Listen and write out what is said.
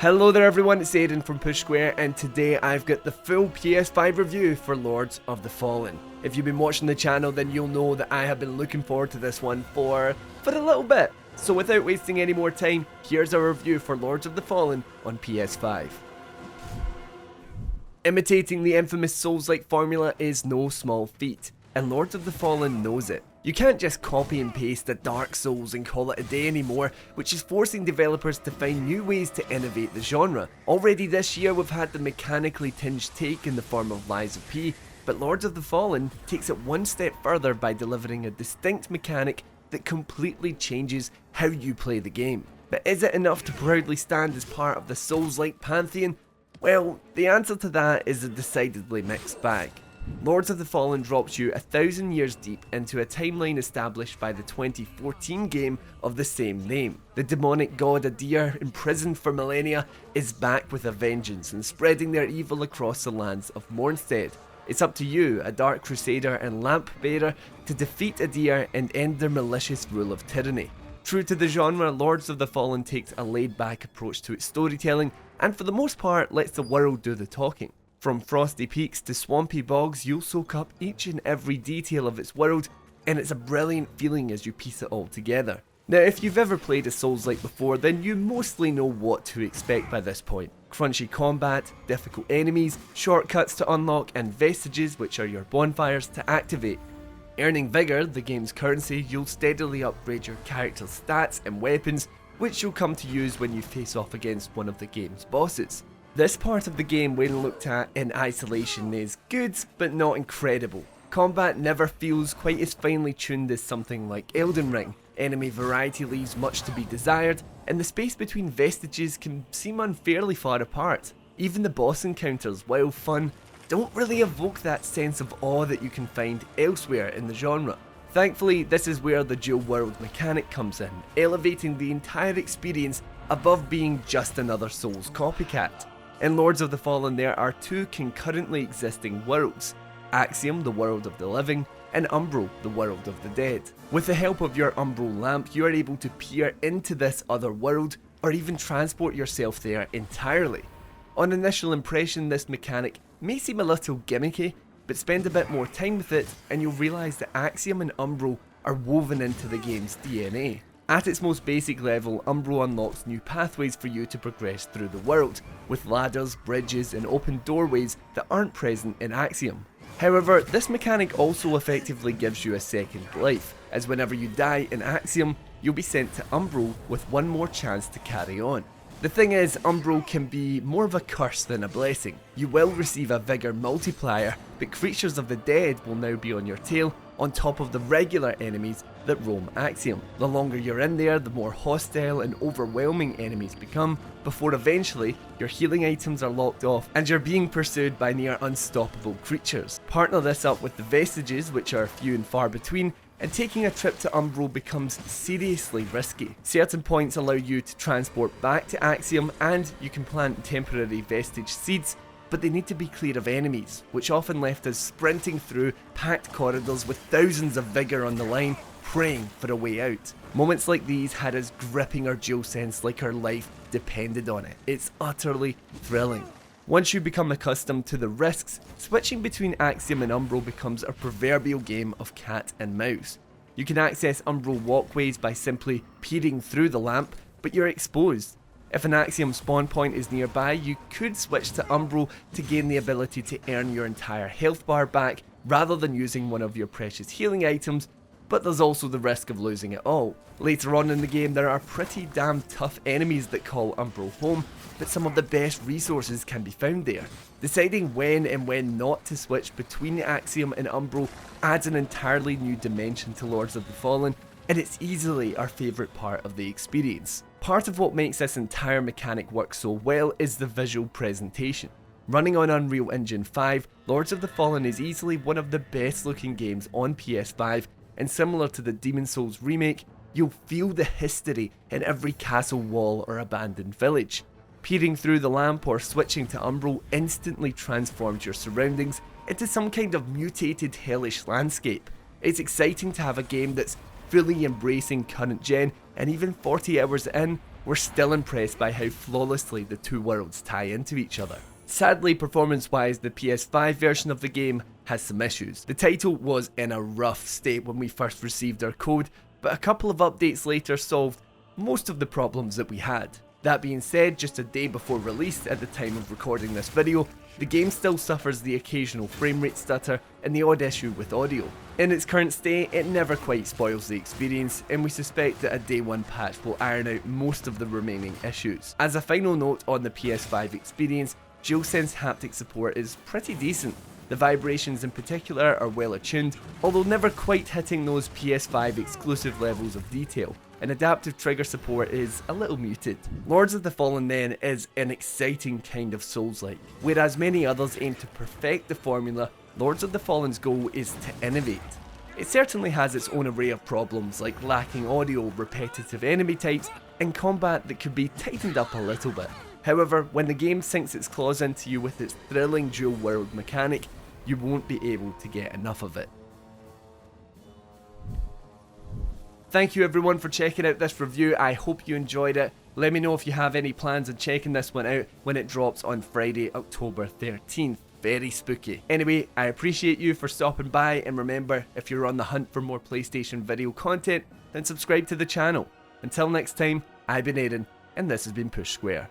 Hello there everyone, it's Aaron from Push Square, and today I've got the full PS5 review for Lords of the Fallen. If you've been watching the channel, then you'll know that I have been looking forward to this one for a little bit. So without wasting any more time, here's our review for Lords of the Fallen on PS5. Imitating the infamous Souls-like formula is no small feat, and Lords of the Fallen knows it. You can't just copy and paste a Dark Souls and call it a day anymore, which is forcing developers to find new ways to innovate the genre. Already this year we've had the mechanically tinged take in the form of Lies of P, but Lords of the Fallen takes it one step further by delivering a distinct mechanic that completely changes how you play the game. But is it enough to proudly stand as part of the Souls-like pantheon? Well, the answer to that is a decidedly mixed bag. Lords of the Fallen drops you 1,000 years deep into a timeline established by the 2014 game of the same name. The demonic god Adir, imprisoned for millennia, is back with a vengeance and spreading their evil across the lands of Mornstead. It's up to you, a dark crusader and lamp bearer, to defeat Adir and end their malicious rule of tyranny. True to the genre, Lords of the Fallen takes a laid-back approach to its storytelling and for the most part lets the world do the talking. From frosty peaks to swampy bogs, you'll soak up each and every detail of its world, and it's a brilliant feeling as you piece it all together. Now, if you've ever played a Souls-like before, then you mostly know what to expect by this point. Crunchy combat, difficult enemies, shortcuts to unlock, and vestiges, which are your bonfires, to activate. Earning Vigour, the game's currency, you'll steadily upgrade your character's stats and weapons, which you'll come to use when you face off against one of the game's bosses. This part of the game, when looked at in isolation, is good but not incredible. Combat never feels quite as finely tuned as something like Elden Ring. Enemy variety leaves much to be desired, and the space between vestiges can seem unfairly far apart. Even the boss encounters, while fun, don't really evoke that sense of awe that you can find elsewhere in the genre. Thankfully, this is where the dual world mechanic comes in, elevating the entire experience above being just another Souls copycat. In Lords of the Fallen there are two concurrently existing worlds, Axiom, the world of the living, and Umbral, the world of the dead. With the help of your Umbral lamp, you are able to peer into this other world, or even transport yourself there entirely. On initial impression, this mechanic may seem a little gimmicky, but spend a bit more time with it and you'll realise that Axiom and Umbral are woven into the game's DNA. At its most basic level, Umbral unlocks new pathways for you to progress through the world, with ladders, bridges and open doorways that aren't present in Axiom. However, this mechanic also effectively gives you a second life, as whenever you die in Axiom, you'll be sent to Umbral with one more chance to carry on. The thing is, Umbral can be more of a curse than a blessing. You will receive a Vigour multiplier, but creatures of the dead will now be on your tail, on top of the regular enemies that roam Axiom. The longer you're in there, the more hostile and overwhelming enemies become, before eventually your healing items are locked off and you're being pursued by near unstoppable creatures. Partner this up with the vestiges, which are few and far between, and taking a trip to Umbral becomes seriously risky. Certain points allow you to transport back to Axiom and you can plant temporary vestige seeds, but they need to be clear of enemies, which often left us sprinting through packed corridors with thousands of Vigour on the line, praying for a way out. Moments like these had us gripping our dual sense like our life depended on it. It's utterly thrilling. Once you become accustomed to the risks, switching between Axiom and Umbral becomes a proverbial game of cat and mouse. You can access Umbral walkways by simply peering through the lamp, but you're exposed. If an Axiom spawn point is nearby, you could switch to Umbral to gain the ability to earn your entire health bar back rather than using one of your precious healing items, but there's also the risk of losing it all. Later on in the game there are pretty damn tough enemies that call Umbral home, but some of the best resources can be found there. Deciding when and when not to switch between Axiom and Umbral adds an entirely new dimension to Lords of the Fallen, and it's easily our favourite part of the experience. Part of what makes this entire mechanic work so well is the visual presentation. Running on Unreal Engine 5, Lords of the Fallen is easily one of the best looking games on PS5, and similar to the Demon Souls remake, you'll feel the history in every castle wall or abandoned village. Peering through the lamp or switching to Umbral instantly transforms your surroundings into some kind of mutated hellish landscape. It's exciting to have a game that's fully embracing current gen, and even 40 hours in, we're still impressed by how flawlessly the two worlds tie into each other. Sadly, performance-wise, the PS5 version of the game has some issues. The title was in a rough state when we first received our code, but a couple of updates later solved most of the problems that we had. That being said, just a day before release at the time of recording this video, the game still suffers the occasional frame rate stutter and the odd issue with audio. In its current state, it never quite spoils the experience, and we suspect that a day one patch will iron out most of the remaining issues. As a final note on the PS5 experience, DualSense haptic support is pretty decent. The vibrations in particular are well attuned, although never quite hitting those PS5 exclusive levels of detail, and adaptive trigger support is a little muted. Lords of the Fallen then is an exciting kind of Souls-like. Whereas many others aim to perfect the formula, Lords of the Fallen's goal is to innovate. It certainly has its own array of problems like lacking audio, repetitive enemy types, and combat that could be tightened up a little bit. However, when the game sinks its claws into you with its thrilling dual world mechanic, you won't be able to get enough of it. Thank you everyone for checking out this review. I hope you enjoyed it. Let me know if you have any plans on checking this one out when it drops on Friday, October 13th. Very spooky. Anyway, I appreciate you for stopping by, and remember, if you're on the hunt for more PlayStation video content, then subscribe to the channel. Until next time, I've been Aaron, and this has been Push Square.